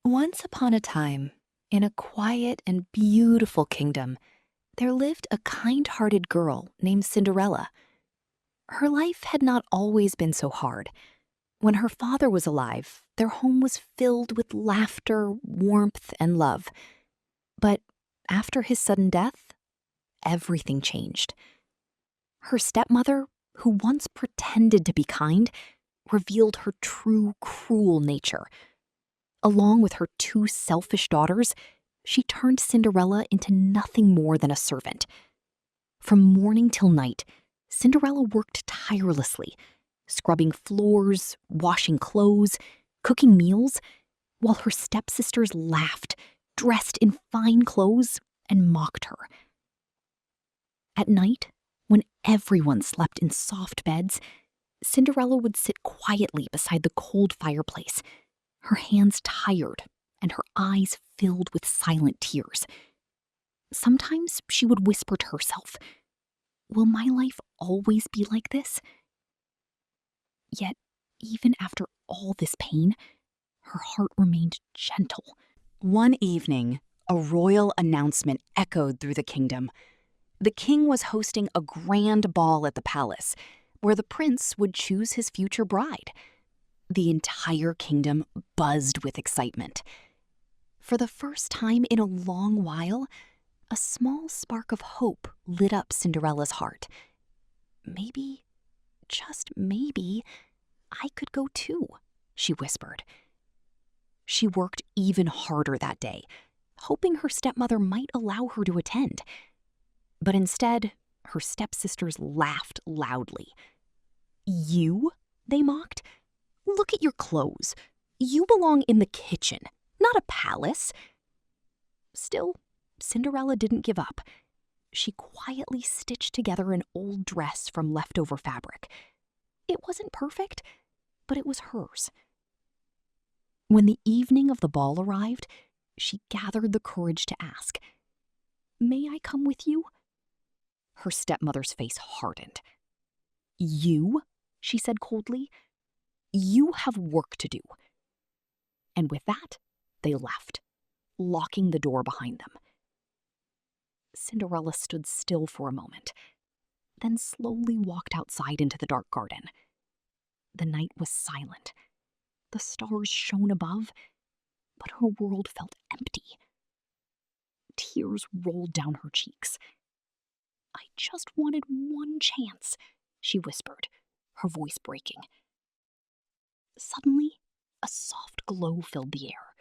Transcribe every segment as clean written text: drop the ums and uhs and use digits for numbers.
Once upon a time, in a quiet and beautiful kingdom, there lived a kind-hearted girl named Cinderella. Her life had not always been so hard. When her father was alive, their home was filled with laughter, warmth, and love. But after his sudden death, everything changed. Her stepmother, who once pretended to be kind, revealed her true, cruel nature. Along with her two selfish daughters, she turned Cinderella into nothing more than a servant. From morning till night, Cinderella worked tirelessly, scrubbing floors, washing clothes, cooking meals, while her stepsisters laughed, dressed in fine clothes, and mocked her. At night, when everyone slept in soft beds, Cinderella would sit quietly beside the cold fireplace, her hands tired and her eyes filled with silent tears. Sometimes she would whisper to herself, "Will my life always be like this?" Yet, even after all this pain, her heart remained gentle. One evening, a royal announcement echoed through the kingdom. The king was hosting a grand ball at the palace, where the prince would choose his future bride. The entire kingdom buzzed with excitement. For the first time in a long while, a small spark of hope lit up Cinderella's heart. Maybe, just maybe, I could go too, she whispered. She worked even harder that day, hoping her stepmother might allow her to attend. But instead, her stepsisters laughed loudly. "You?" they mocked. "Look at your clothes. You belong in the kitchen, not a palace." Still, Cinderella didn't give up. She quietly stitched together an old dress from leftover fabric. It wasn't perfect, but it was hers. When the evening of the ball arrived, she gathered the courage to ask, "May I come with you?" Her stepmother's face hardened. "You?" she said coldly. "You have work to do." And with that, they left, locking the door behind them. Cinderella stood still for a moment, then slowly walked outside into the dark garden. The night was silent. The stars shone above, but her world felt empty. Tears rolled down her cheeks. "I just wanted one chance," she whispered, her voice breaking. Suddenly, a soft glow filled the air.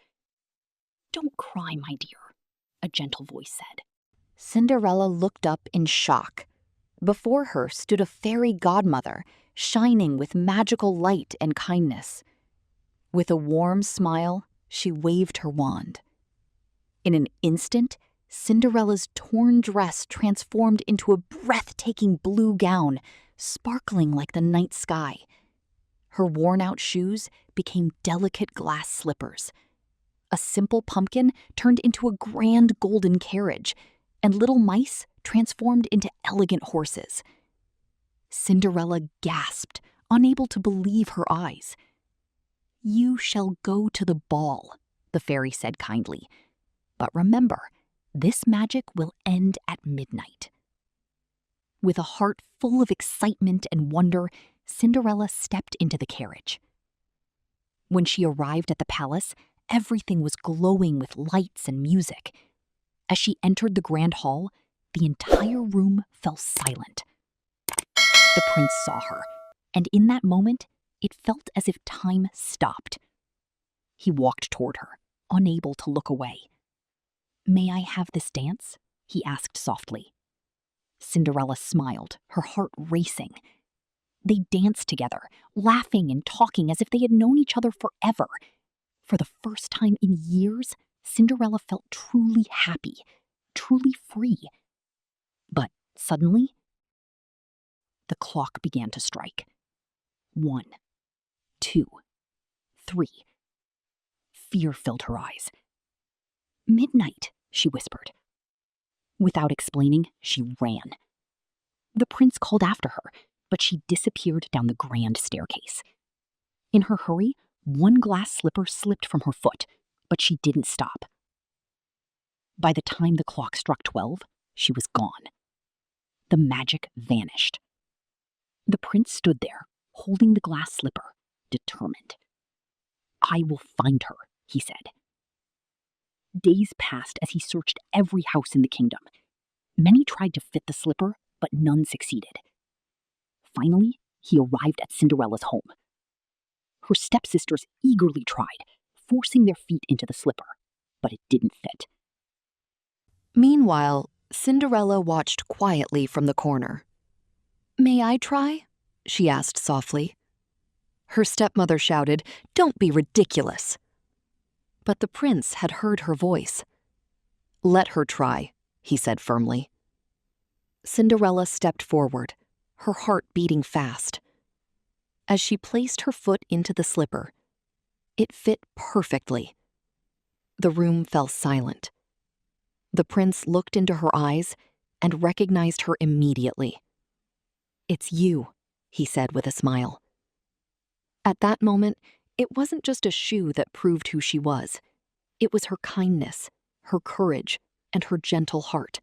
"Don't cry, my dear," a gentle voice said. Cinderella looked up in shock. Before her stood a fairy godmother, shining with magical light and kindness. With a warm smile, she waved her wand. In an instant, Cinderella's torn dress transformed into a breathtaking blue gown, sparkling like the night sky. Her worn-out shoes became delicate glass slippers. A simple pumpkin turned into a grand golden carriage, and little mice transformed into elegant horses. Cinderella gasped, unable to believe her eyes. "You shall go to the ball," the fairy said kindly. "But remember, this magic will end at midnight." With a heart full of excitement and wonder, Cinderella stepped into the carriage. When she arrived at the palace, everything was glowing with lights and music. As she entered the grand hall, the entire room fell silent. The prince saw her, and in that moment, it felt as if time stopped. He walked toward her, unable to look away. "May I have this dance?" he asked softly. Cinderella smiled, her heart racing. They danced together, laughing and talking as if they had known each other forever. For the first time in years, Cinderella felt truly happy, truly free. But suddenly, the clock began to strike. 1, 2, 3. Fear filled her eyes. "Midnight," she whispered. Without explaining, she ran. The prince called after her, but she disappeared down the grand staircase. In her hurry, one glass slipper slipped from her foot, But she didn't stop. By the time the clock struck 12, she was gone. The magic vanished. The prince stood there, holding the glass slipper, determined. "I will find her," he said. Days passed as he searched every house in the kingdom. Many tried to fit the slipper, but none succeeded. Finally, he arrived at Cinderella's home. Her stepsisters eagerly tried, forcing their feet into the slipper, but it didn't fit. Meanwhile, Cinderella watched quietly from the corner. "May I try?" she asked softly. Her stepmother shouted, "Don't be ridiculous." But the prince had heard her voice. "Let her try," he said firmly. Cinderella stepped forward, her heart beating fast. As she placed her foot into the slipper, it fit perfectly. The room fell silent. The prince looked into her eyes and recognized her immediately. "It's you," he said with a smile. At that moment, it wasn't just a shoe that proved who she was. It was her kindness, her courage, and her gentle heart.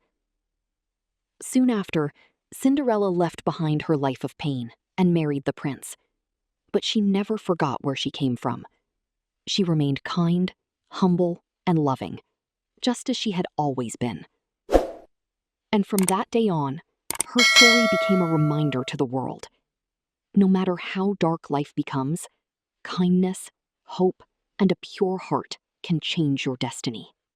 Soon after, Cinderella left behind her life of pain and married the prince. But she never forgot where she came from. She remained kind, humble, and loving, just as she had always been. And from that day on, her story became a reminder to the world. No matter how dark life becomes, kindness, hope, and a pure heart can change your destiny.